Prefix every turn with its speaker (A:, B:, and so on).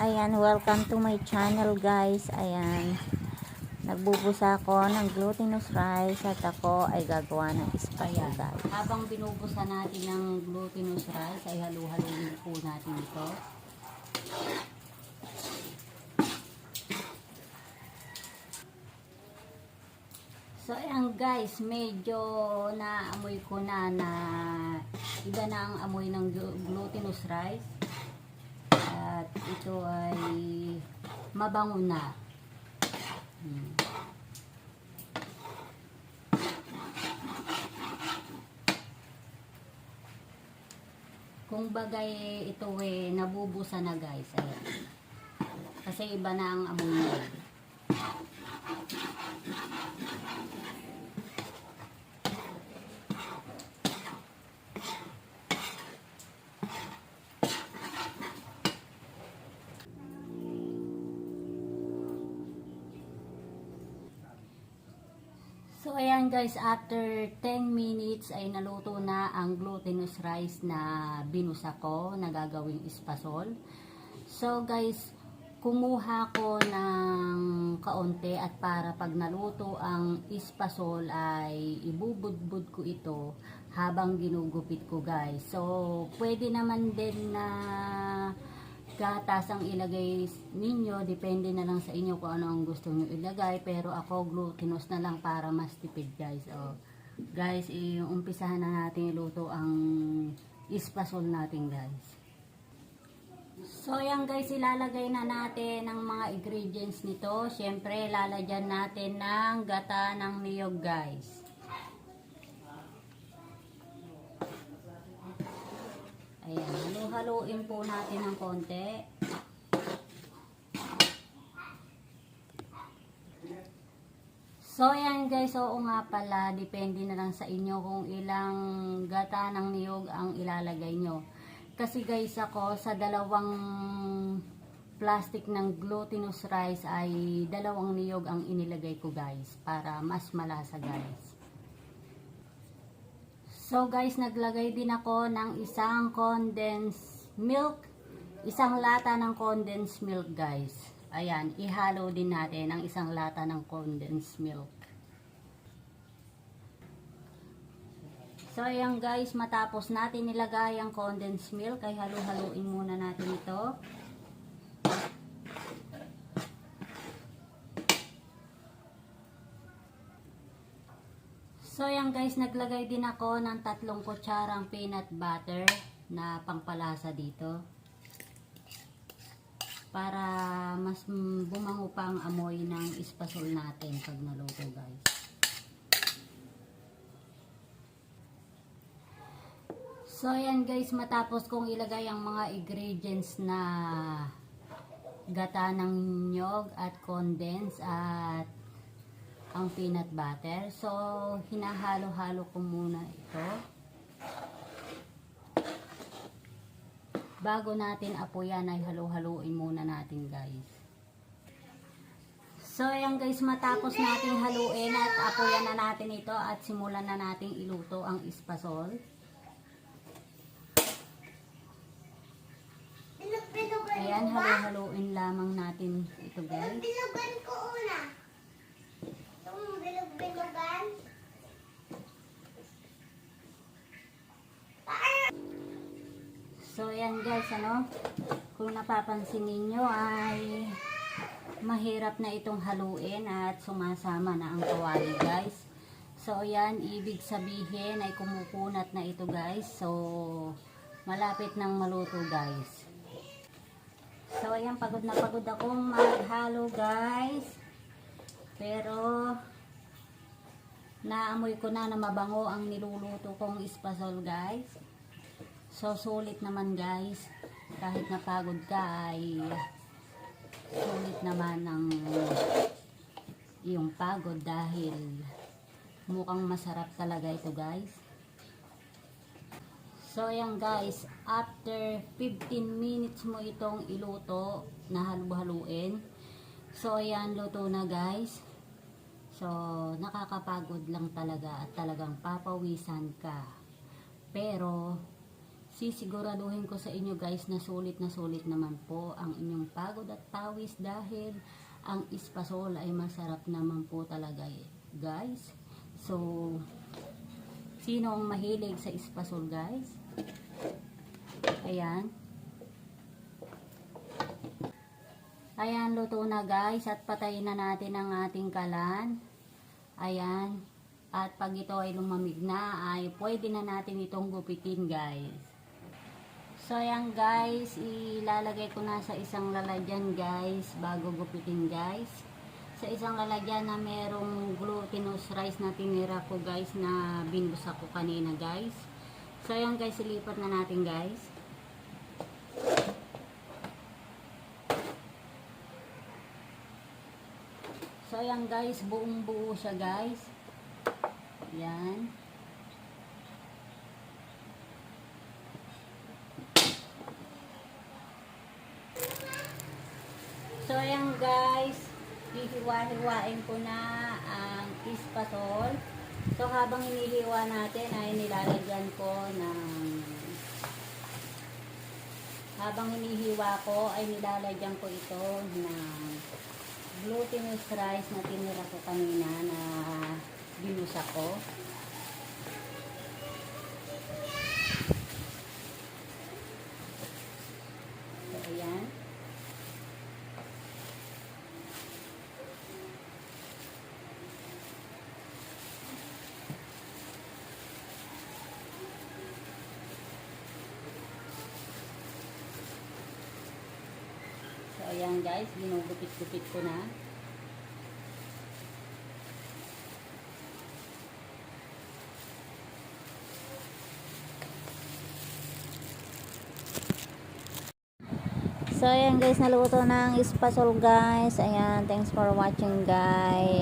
A: Ayan, welcome to my channel guys. Ayan, nagbubusa ako ng glutinous rice at ako ay gagawa ng spaghetti guys.
B: Habang binubusa natin ng glutinous rice ay halu-haluin po natin ito. So ayan guys, medyo naamoy ko na iba na ang amoy ng glutinous rice. At ito ay mabango na. Kung bagay ito nabubusa na guys. Ayan. Kasi iba na ang amoy niya. So ayan guys, after 10 minutes ay naluto na ang glutinous rice na binusa ko na gagawing espasol. So guys, kumuha ko ng kaunti at para pag naluto ang espasol ay ibubudbud ko ito habang ginugupit ko guys. So pwede naman din na gatas ang ilagay ninyo, depende na lang sa inyo kung ano ang gusto nyo ilagay, pero ako glutinous na lang para mas tipid guys. Guys, umpisahan na natin iluto ang espasol natin guys. So yan guys, ilalagay na natin ang mga ingredients nito. Syempre lalagyan natin ng gata ng niyog guys. Ayan, halu-haluin po natin ng konti. So ayan guys, oo nga pala, depende na lang sa inyo kung ilang gata ng niyog ang ilalagay nyo. Kasi guys, ako sa dalawang plastic ng glutinous rice ay dalawang niyog ang inilagay ko guys, para mas malasa guys. So guys, naglagay din ako ng isang condensed milk, isang lata ng condensed milk guys. Ayan, ihalo din natin ang isang lata ng condensed milk. So ayan guys, matapos natin nilagay ang condensed milk, ay halu-haluin muna natin ito. So ayan guys, naglagay din ako ng 3 kutsarang peanut butter na pangpalasa dito. Para mas bumango pa ang amoy ng espasol natin pag naluto guys. So ayan guys, matapos kong ilagay ang mga ingredients na gata ng niyog at condense at ang peanut butter. So, hinahalo-halo ko muna ito. Bago natin apoyan ay halo-haluin muna natin guys. So, ayan guys, matapos natin haluin at apoyan na natin ito at simulan na natin iluto ang espasol. Ayan, halo-haluin lamang natin ito guys.
C: Bilugan ko una. Itong bilug-bilugan.
B: So ayan guys, kung napapansin ninyo ay mahirap na itong haluin at sumasama na ang kawali guys. So ayan, ibig sabihin ay kumukunat na ito guys. So malapit nang maluto guys. So ayan, pagod na pagod akong maghalo guys. Pero naamoy ko na mabango ang niluluto kong espasol guys. So sulit naman guys. Kahit napagod ka ay sulit naman ang iyong pagod dahil mukhang masarap talaga ito guys. So ayan guys, after 15 minutes mo itong iluto na halu-haluin. So ayan, luto na guys. So nakakapagod lang talaga at talagang papawisan ka. Pero sisiguraduhin ko sa inyo guys na sulit naman po ang inyong pagod at pawis dahil ang espasol ay masarap naman po talaga guys. So, sino ang mahilig sa espasol guys? Ayan. Ayan, luto na guys at patayin na natin ang ating kalan. Ayan. At pag ito ay lumamig na ay pwede na natin itong gupitin guys. So ayan guys, ilalagay ko na sa isang lalagyan guys bago gupitin guys. Sa isang lalagyan na merong glutinous rice na tinira ko guys na binusa ko kanina guys. So ayan guys, ilipat na natin guys. So ayan guys, buong buo siya guys. Yan. So ayan guys, hihiwa-hiwain ko na ang espasol. So habang hinihiwa natin ay nilalagyan ko habang hinihiwa ko ay nilalagyan ko ito ng glutinous rice na tinira ko kanina na binusa ko. So ayan. So ayan guys, ginugupit-gupit ko na.
A: So ayan guys, naluto na ang espasol guys. Ayan, thanks for watching guys.